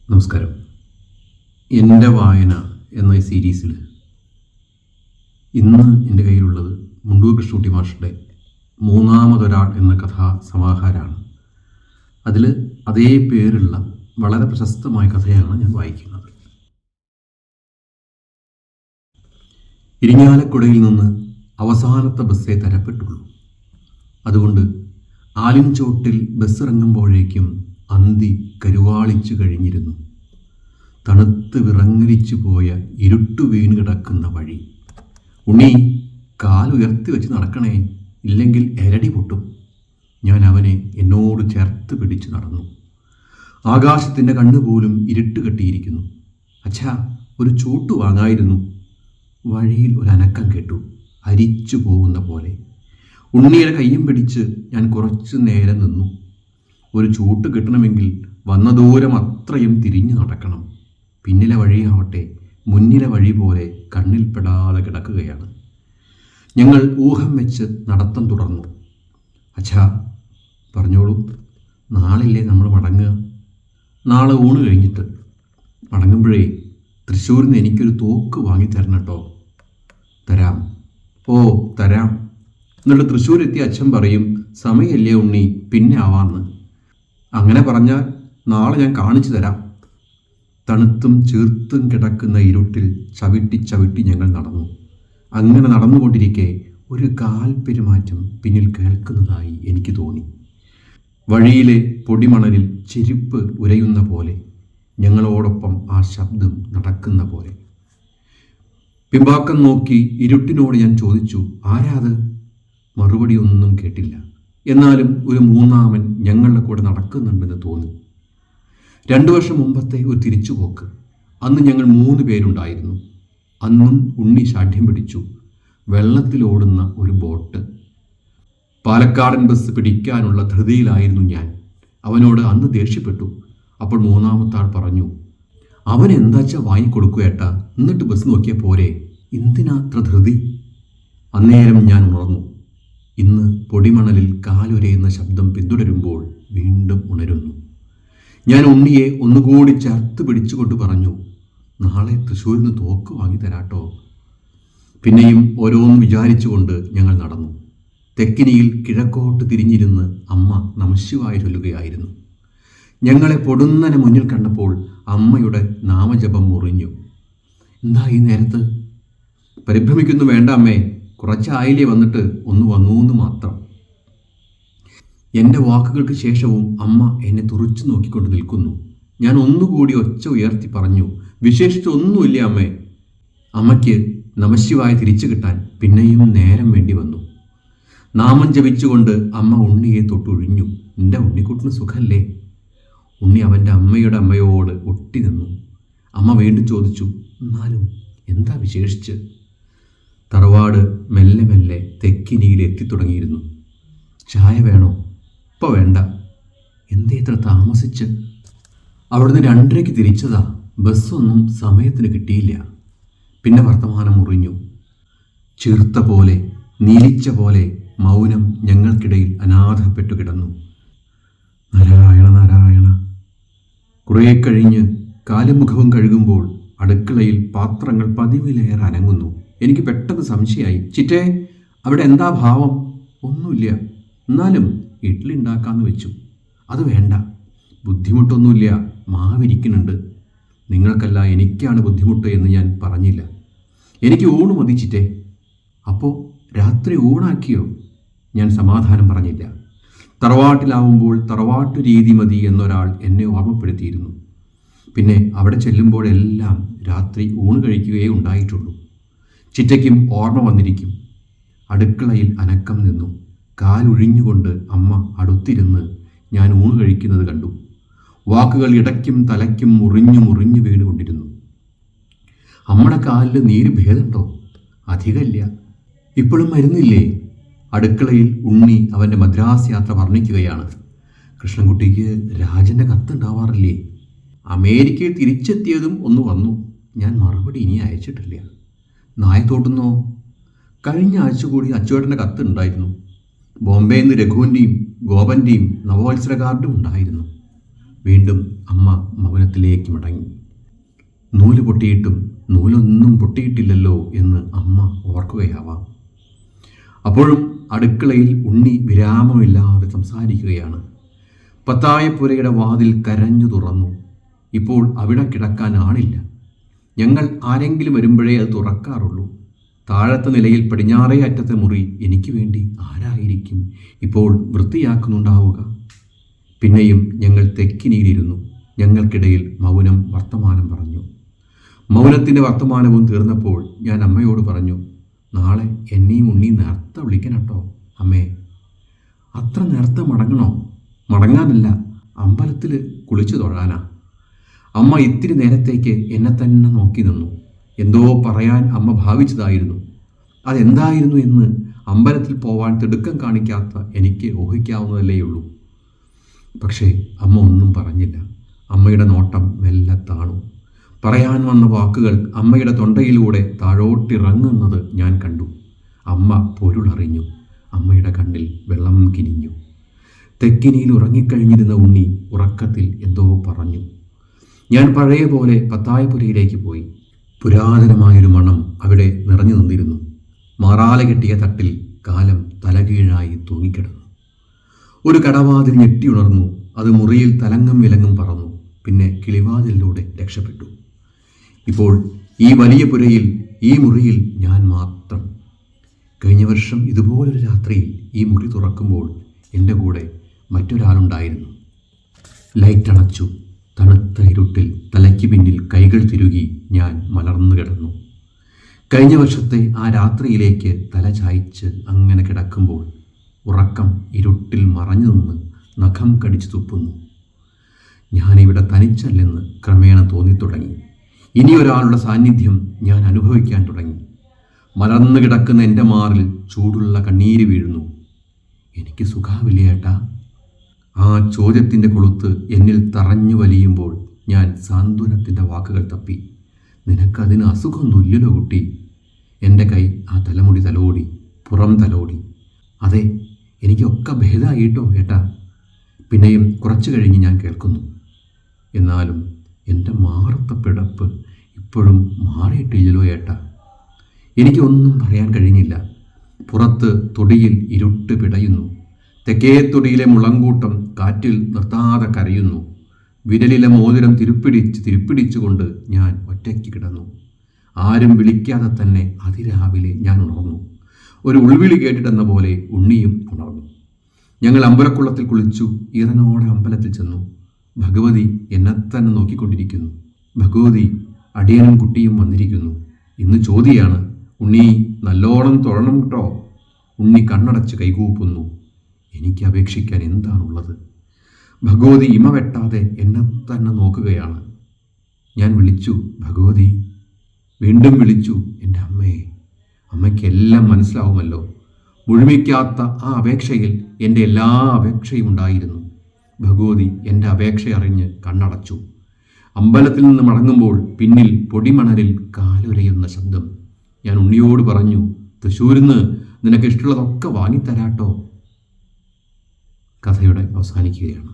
നമസ്കാരം. എൻ്റെ വായന എന്ന ഈ സീരീസിൽ ഇന്ന് എൻ്റെ കയ്യിലുള്ളത് മുണ്ടൂർ കൃഷ്ണൻകുട്ടി മാഷുടെ മൂന്നാമതൊരാൾ എന്ന കഥാ സമാഹാരമാണ്. അതിൽ അതേ പേരുള്ള വളരെ പ്രശസ്തമായ കഥയാണ് ഞാൻ വായിക്കുന്നത്. ഇരിങ്ങാലക്കുടയിൽ നിന്ന് അവസാനത്തെ ബസ്സേ തരപ്പെട്ടുള്ളൂ. അതുകൊണ്ട് ആലിൻചോട്ടിൽ ബസ് ഇറങ്ങുമ്പോഴേക്കും അന്തി കരുവാളിച്ചു കഴിഞ്ഞിരുന്നു. തണുത്ത് വിറങ്ങലിച്ചു പോയ ഇരുട്ടു വീണ് കിടക്കുന്ന വഴി. ഉണ്ണി, കാലുയർത്തി വെച്ച് നടക്കണേ, ഇല്ലെങ്കിൽ എരടി പൊട്ടും. ഞാൻ അവനെ എന്നോട് ചേർത്ത് പിടിച്ചു നടന്നു. ആകാശത്തിൻ്റെ കണ്ണുപോലും ഇരുട്ട് കെട്ടിയിരിക്കുന്നു. അച്ഛാ, ഒരു ചൂട്ട് വാങ്ങായിരുന്നു. വഴിയിൽ ഒരനക്കം കേട്ടു, അരിച്ചു പോകുന്ന പോലെ. ഉണ്ണിയുടെ കയ്യും പിടിച്ച് ഞാൻ കുറച്ചു നേരം നിന്നു. ഒരു ചൂട്ട് കിട്ടണമെങ്കിൽ വന്ന ദൂരം അത്രയും തിരിഞ്ഞു നടക്കണം. പിന്നിലെ വഴിയാവട്ടെ മുന്നിലെ വഴി പോലെ കണ്ണിൽപ്പെടാതെ കിടക്കുകയാണ്. ഞങ്ങൾ ഊഹം വെച്ച് നടത്തം തുടർന്നു. അച്ഛാ, പറഞ്ഞോളൂ, നാളെയല്ലേ നമ്മൾ മടങ്ങുക? നാളെ ഊണ് കഴിഞ്ഞിട്ട്. മടങ്ങുമ്പോഴേ തൃശ്ശൂരിൽ നിന്ന് എനിക്കൊരു തോക്ക് വാങ്ങി തരണം കേട്ടോ. തരാം. ഓ, തരാം. എന്നിട്ട് തൃശ്ശൂരെത്തിയ അച്ഛൻ പറയും, സമയമല്ലേ ഉണ്ണി, പിന്നെ ആവാന്ന്. അങ്ങനെ പറഞ്ഞാൽ നാളെ ഞാൻ കാണിച്ചു തരാം. തണുത്തും ചീർത്തും കിടക്കുന്ന ഇരുട്ടിൽ ചവിട്ടി ചവിട്ടി ഞങ്ങൾ നടന്നു. അങ്ങനെ നടന്നുകൊണ്ടിരിക്കെ ഒരു കാൽ പെരുമാറ്റം പിന്നിൽ കേൾക്കുന്നതായി എനിക്ക് തോന്നി. വഴിയിലെ പൊടിമണലിൽ ചെരുപ്പ് ഉരയുന്ന പോലെ, ഞങ്ങളോടൊപ്പം ആ ശബ്ദം നടക്കുന്ന പോലെ. പിമ്പാക്കം നോക്കി ഇരുട്ടിനോട് ഞാൻ ചോദിച്ചു, ആരാത്? മറുപടി ഒന്നും കേട്ടില്ല. എന്നാലും ഒരു മൂന്നാമൻ ഞങ്ങളുടെ കൂടെ നടക്കുന്നുണ്ടെന്ന് തോന്നി. 2 വർഷം മുമ്പത്തെ ഒരു തിരിച്ചുപോക്ക്. അന്ന് ഞങ്ങൾ 3 പേരുണ്ടായിരുന്നു. അന്നും ഉണ്ണി ശാഠ്യം പിടിച്ചു. വെള്ളത്തിലോടുന്ന ഒരു ബോട്ട്. പാലക്കാടൻ ബസ് പിടിക്കാനുള്ള ധൃതിയിലായിരുന്നു ഞാൻ. അവനോട് അന്ന് ദേഷ്യപ്പെട്ടു. അപ്പോൾ മൂന്നാമത്തെ ആൾ പറഞ്ഞു, അവൻ എന്താച്ചാ വാങ്ങിക്കൊടുക്കൂ ഏട്ടാ, എന്നിട്ട് ബസ് നോക്കിയാൽ പോരെ, എന്തിനാ അത്ര ധൃതി? അന്നേരം ഞാൻ ഉണർന്നു. ഇന്ന് പൊടിമണലിൽ കാലുരയുന്ന ശബ്ദം പിന്തുടരുമ്പോൾ വീണ്ടും ഉണരുന്നു. ഞാൻ ഉണ്ണിയെ ഒന്നുകൂടി ചേർത്ത് പിടിച്ചുകൊണ്ട് പറഞ്ഞു, നാളെ തൃശ്ശൂരിൽ നിന്ന് തോക്ക് വാങ്ങി തരാട്ടോ. പിന്നെയും ഓരോന്നും വിചാരിച്ചുകൊണ്ട് ഞങ്ങൾ നടന്നു. തെക്കിനിയിൽ കിഴക്കോട്ട് തിരിഞ്ഞിരുന്ന് അമ്മ നമഃശിവായ ചൊല്ലുകയായിരുന്നു. ഞങ്ങളെ പൊടുന്നനെ മുന്നിൽ കണ്ടപ്പോൾ അമ്മയുടെ നാമജപം മുറിഞ്ഞു. എന്താ ഈ നേരത്ത്? പരിഭ്രമിക്കുന്നു വേണ്ട അമ്മേ, കുറച്ചായില്ലേ വന്നിട്ട്, ഒന്ന് വന്നൂന്ന് മാത്രം. എൻ്റെ വാക്കുകൾക്ക് ശേഷവും അമ്മ എന്നെ തുറച്ചു നോക്കിക്കൊണ്ട് നിൽക്കുന്നു. ഞാൻ ഒന്നുകൂടി ഒച്ച ഉയർത്തി പറഞ്ഞു, വിശേഷിച്ചൊന്നുമില്ല അമ്മേ. അമ്മയ്ക്ക് നമഃശിവായ തിരിച്ചു കിട്ടാൻ പിന്നെയും നേരം വേണ്ടി വന്നു. നാമം ജപിച്ചുകൊണ്ട് അമ്മ ഉണ്ണിയെ തൊട്ടൊഴിഞ്ഞു. എൻ്റെ ഉണ്ണിക്കുട്ടിന് സുഖല്ലേ? ഉണ്ണി അവൻ്റെ അമ്മയുടെ അമ്മയോട് ഒട്ടി നിന്നു. അമ്മ വീണ്ടും ചോദിച്ചു, എന്നാലും എന്താ വിശേഷിച്ച്? തറവാട് മെല്ലെ മെല്ലെ തെക്കിനിയിൽ എത്തിത്തുടങ്ങിയിരുന്നു. ചായ വേണോ? ഇപ്പോൾ വേണ്ട. എന്തേ ഇത്ര താമസിച്ച്? അവിടുന്ന് 2:30-ക്ക് തിരിച്ചതാ. ബസ്സൊന്നും സമയത്തിന് കിട്ടിയില്ല. പിന്നെ വർത്തമാനം മുറിഞ്ഞു. ചീർത്ത പോലെ, നീലിച്ച പോലെ മൗനം ഞങ്ങൾക്കിടയിൽ അനാഥപ്പെട്ടു കിടന്നു. നാരായണ നാരായണ. കുറേ കഴിഞ്ഞ് കാലും മുഖവും കഴുകുമ്പോൾ അടുക്കളയിൽ പാത്രങ്ങൾ പതിവിലേറെ അനങ്ങുന്നു. എനിക്ക് പെട്ടെന്ന് സംശയമായി. ചിറ്റേ, അവിടെ എന്താ ഭാവം? ഒന്നുമില്ല. എന്നാലും ഇഡ്ഡലി ഉണ്ടാക്കാമെന്ന് വെച്ചു. അത് വേണ്ട, ബുദ്ധിമുട്ടൊന്നുമില്ല, മാവിരിക്കുന്നുണ്ട്. നിങ്ങൾക്കല്ല എനിക്കാണ് ബുദ്ധിമുട്ട് എന്ന് ഞാൻ പറഞ്ഞില്ല. എനിക്ക് ഊണ് മതി ചിറ്റേ. അപ്പോൾ രാത്രി ഊണാക്കിയോ? ഞാൻ സമാധാനം പറഞ്ഞില്ല. തറവാട്ടിലാവുമ്പോൾ തറവാട്ടു രീതി മതി എന്നൊരാൾ എന്നെ ഓർമ്മപ്പെടുത്തിയിരുന്നു. പിന്നെ അവിടെ ചെല്ലുമ്പോഴെല്ലാം രാത്രി ഊണ് കഴിക്കുകയേ ഉണ്ടായിട്ടുള്ളൂ. ചിറ്റയ്ക്കും ഓർമ്മ വന്നിരിക്കും. അടുക്കളയിൽ അനക്കം നിന്നു. കാലൊഴിഞ്ഞുകൊണ്ട് അമ്മ അടുത്തിരുന്ന് ഞാൻ ഊണ് കഴിക്കുന്നത് കണ്ടു. വാക്കുകൾ ഇടയ്ക്കും തലയ്ക്കും മുറിഞ്ഞു മുറിഞ്ഞു വീണുകൊണ്ടിരുന്നു. അമ്മയുടെ കാലിൽ നീര് ഭേദമുണ്ടോ? അധികമില്ല. ഇപ്പോഴും മരുന്നില്ലേ? അടുക്കളയിൽ ഉണ്ണി അവൻ്റെ മദ്രാസ് യാത്ര വർണ്ണിക്കുകയാണ്. കൃഷ്ണൻകുട്ടിക്ക് രാജൻ്റെ കത്തുണ്ടാവാറില്ലേ? അമേരിക്കയിൽ തിരിച്ചെത്തിയതും ഒന്ന് വന്നു. ഞാൻ മറുപടി ഇനി അയച്ചിട്ടില്ല. നായത്തോട്ടുന്നോ? കഴിഞ്ഞ ആഴ്ച കൂടി അച്ചുവേട്ടൻ്റെ കത്തുണ്ടായിരുന്നു. ബോംബെയിൽ നിന്ന് രഘുവിൻ്റെയും ഗോപൻ്റെയും നവവത്സര കാർഡും ഉണ്ടായിരുന്നു. വീണ്ടും അമ്മ മൗനത്തിലേക്ക് മടങ്ങി. നൂല് പൊട്ടിയിട്ടും നൂലൊന്നും പൊട്ടിയിട്ടില്ലല്ലോ എന്ന് അമ്മ ഓർക്കുകയാവാം. അപ്പോഴും അടുക്കളയിൽ ഉണ്ണി വിരാമമില്ലാതെ സംസാരിക്കുകയാണ്. പത്തായപ്പുരയുടെ വാതിൽ കരഞ്ഞു തുറന്നു. ഇപ്പോൾ അവിടെ കിടക്കാൻ ആളില്ല. ഞങ്ങൾ ആരെങ്കിലും വരുമ്പോഴേ അത് തുറക്കാറുള്ളൂ. താഴത്തെ നിലയിൽ പടിഞ്ഞാറേ അറ്റത്തെ മുറി എനിക്ക് വേണ്ടി ആരായിരിക്കും ഇപ്പോൾ വൃത്തിയാക്കുന്നുണ്ടാവുക? പിന്നെയും ഞങ്ങൾ തെക്കിനിയിലിരുന്നു. ഞങ്ങൾക്കിടയിൽ മൗനം വർത്തമാനം പറഞ്ഞു. മൗനത്തിൻ്റെ വർത്തമാനവും തീർന്നപ്പോൾ ഞാൻ അമ്മയോട് പറഞ്ഞു, നാളെ എന്നെയും ഉണ്ണിയും നേരത്തെ വിളിക്കണട്ടോ അമ്മേ. അത്ര നേരത്തെ മടങ്ങണോ? മടങ്ങാനല്ല, അമ്പലത്തിൽ കുളിച്ചു തൊഴാനാ. അമ്മ ഇത്തിരി നേരത്തേക്ക് എന്നെ തന്നെ നോക്കി നിന്നു. എന്തോ പറയാൻ അമ്മ ഭാവിച്ചതായിരുന്നു. അതെന്തായിരുന്നു എന്ന് അമ്പലത്തിൽ പോവാൻ തിടുക്കം കാണിക്കാത്ത എനിക്ക് ഊഹിക്കാവുന്നതല്ലേയുള്ളൂ. പക്ഷേ അമ്മ ഒന്നും പറഞ്ഞില്ല. അമ്മയുടെ നോട്ടം മെല്ലെ താണു. പറയാൻ വന്ന വാക്കുകൾ അമ്മയുടെ തൊണ്ടയിലൂടെ താഴോട്ടിറങ്ങുന്നത് ഞാൻ കണ്ടു. അമ്മ പൊരുളറിഞ്ഞു. അമ്മയുടെ കണ്ണിൽ വെള്ളം കിനിഞ്ഞു. തെക്കിനിയിൽ ഉറങ്ങിക്കഴിഞ്ഞിരുന്ന ഉണ്ണി ഉറക്കത്തിൽ എന്തോ പറഞ്ഞു. ഞാൻ പഴയ പോലെ പത്തായപ്പുരയിലേക്ക് പോയി. പുരാതനമായൊരു മണം അവിടെ നിറഞ്ഞു നിന്നിരുന്നു. മാറാല കെട്ടിയ തട്ടിൽ കാലം തലകീഴായി തൂങ്ങിക്കിടന്നു. ഒരു കടവാതിൽ ഞെട്ടിയുണർന്നു. അത് മുറിയിൽ തലങ്ങും വിലങ്ങും പറന്നു. പിന്നെ കിളിവാതിലിലൂടെ രക്ഷപ്പെട്ടു. ഇപ്പോൾ ഈ വലിയ പുരയിൽ, ഈ മുറിയിൽ ഞാൻ മാത്രം. കഴിഞ്ഞ വർഷം ഇതുപോലൊരു രാത്രിയിൽ ഈ മുറി തുറക്കുമ്പോൾ എൻ്റെ കൂടെ മറ്റൊരാളുണ്ടായിരുന്നു. ലൈറ്റ് അണച്ചു. തണുത്ത ഇരുട്ടിൽ തലയ്ക്ക് പിന്നിൽ കൈകൾ തിരുകി ഞാൻ മലർന്നു കിടന്നു. കഴിഞ്ഞ വർഷത്തെ ആ രാത്രിയിലേക്ക് തല ചായ്ച്ച് അങ്ങനെ കിടക്കുമ്പോൾ ഉറക്കം ഇരുട്ടിൽ മറഞ്ഞു നിന്ന് നഖം കടിച്ചു തുപ്പുന്നു. ഞാനിവിടെ തനിച്ചല്ലെന്ന് ക്രമേണ തോന്നിത്തുടങ്ങി. ഇനിയൊരാളുടെ സാന്നിധ്യം ഞാൻ അനുഭവിക്കാൻ തുടങ്ങി. മലർന്നു കിടക്കുന്ന എൻ്റെ മാറിൽ ചൂടുള്ള കണ്ണീര് വീഴുന്നു. എനിക്ക് സുഖാവില്ല ഏട്ടാ? ആ ചോദ്യത്തിൻ്റെ കൊളുത്ത് എന്നിൽ തറഞ്ഞു വലിയുമ്പോൾ ഞാൻ സാന്ത്വനത്തിൻ്റെ വാക്കുകൾ തപ്പി. നിനക്കതിന് അസുഖമൊന്നുമില്ലല്ലോ കുട്ടി. എൻ്റെ കൈ ആ തലമുടി തലോടി, പുറം തലോടി. അതെ, എനിക്കൊക്കെ ഭേദമായിട്ടോ ഏട്ടാ. പിന്നെയും കുറച്ചു കഴിഞ്ഞ് ഞാൻ കേൾക്കുന്നു, എന്നാലും എൻ്റെ മാറത്ത പിടപ്പ് ഇപ്പോഴും മാറിയിട്ടില്ലല്ലോ ഏട്ടാ. എനിക്കൊന്നും പറയാൻ കഴിഞ്ഞില്ല. പുറത്ത് തൊടിയിൽ ഇരുട്ട് പിടയുന്നു. തെക്കേ തൊടിയിലെ മുളങ്കൂട്ടം കാറ്റിൽ നിർത്താതെ കരയുന്നു. വിരലിലെ മോതിരം തിരുപ്പിടിച്ചുകൊണ്ട് ഞാൻ ഒറ്റയ്ക്ക് കിടന്നു. ആരും വിളിക്കാതെ തന്നെ അതിരാവിലെ ഞാൻ ഉണർന്നു. ഒരു ഉൾവിളി കേട്ടിട്ടെന്ന പോലെ ഉണ്ണിയും ഉണർന്നു. ഞങ്ങൾ അമ്പലക്കുളത്തിൽ കുളിച്ചു. ഈറനോടെ അമ്പലത്തിൽ ചെന്നു. ഭഗവതി എന്നെ തന്നെ നോക്കിക്കൊണ്ടിരിക്കുന്നു. ഭഗവതി, അടിയനും കുട്ടിയും വന്നിരിക്കുന്നു. ഇന്ന് ചോദ്യമാണ്. ഉണ്ണി നല്ലോണം തൊഴണം കേട്ടോ. ഉണ്ണി കണ്ണടച്ച് കൈകൂപ്പുന്നു. എനിക്ക് അപേക്ഷിക്കാൻ എന്താണുള്ളത്? ഭഗവതി ഇമ വെട്ടാതെ എന്നെ തന്നെ നോക്കുകയാണ്. ഞാൻ വിളിച്ചു, ഭഗവതി. വീണ്ടും വിളിച്ചു, എൻ്റെ അമ്മയെ. അമ്മയ്ക്കെല്ലാം മനസ്സിലാവുമല്ലോ. മുഴുമിക്കാത്ത ആ അപേക്ഷയിൽ എൻ്റെ എല്ലാ അപേക്ഷയും ഉണ്ടായിരുന്നു. ഭഗവതി എൻ്റെ അപേക്ഷ അറിഞ്ഞ് കണ്ണടച്ചു. അമ്പലത്തിൽ നിന്ന് മടങ്ങുമ്പോൾ പിന്നിൽ പൊടിമണലിൽ കാലുരയുന്ന ശബ്ദം. ഞാൻ ഉണ്ണിയോട് പറഞ്ഞു, തൃശ്ശൂരിൽ നിന്ന് നിനക്ക് ഇഷ്ടമുള്ളതൊക്കെ വാങ്ങിത്തരാട്ടോ. കഥയുടെ അവസാനിക്കുകയാണ്.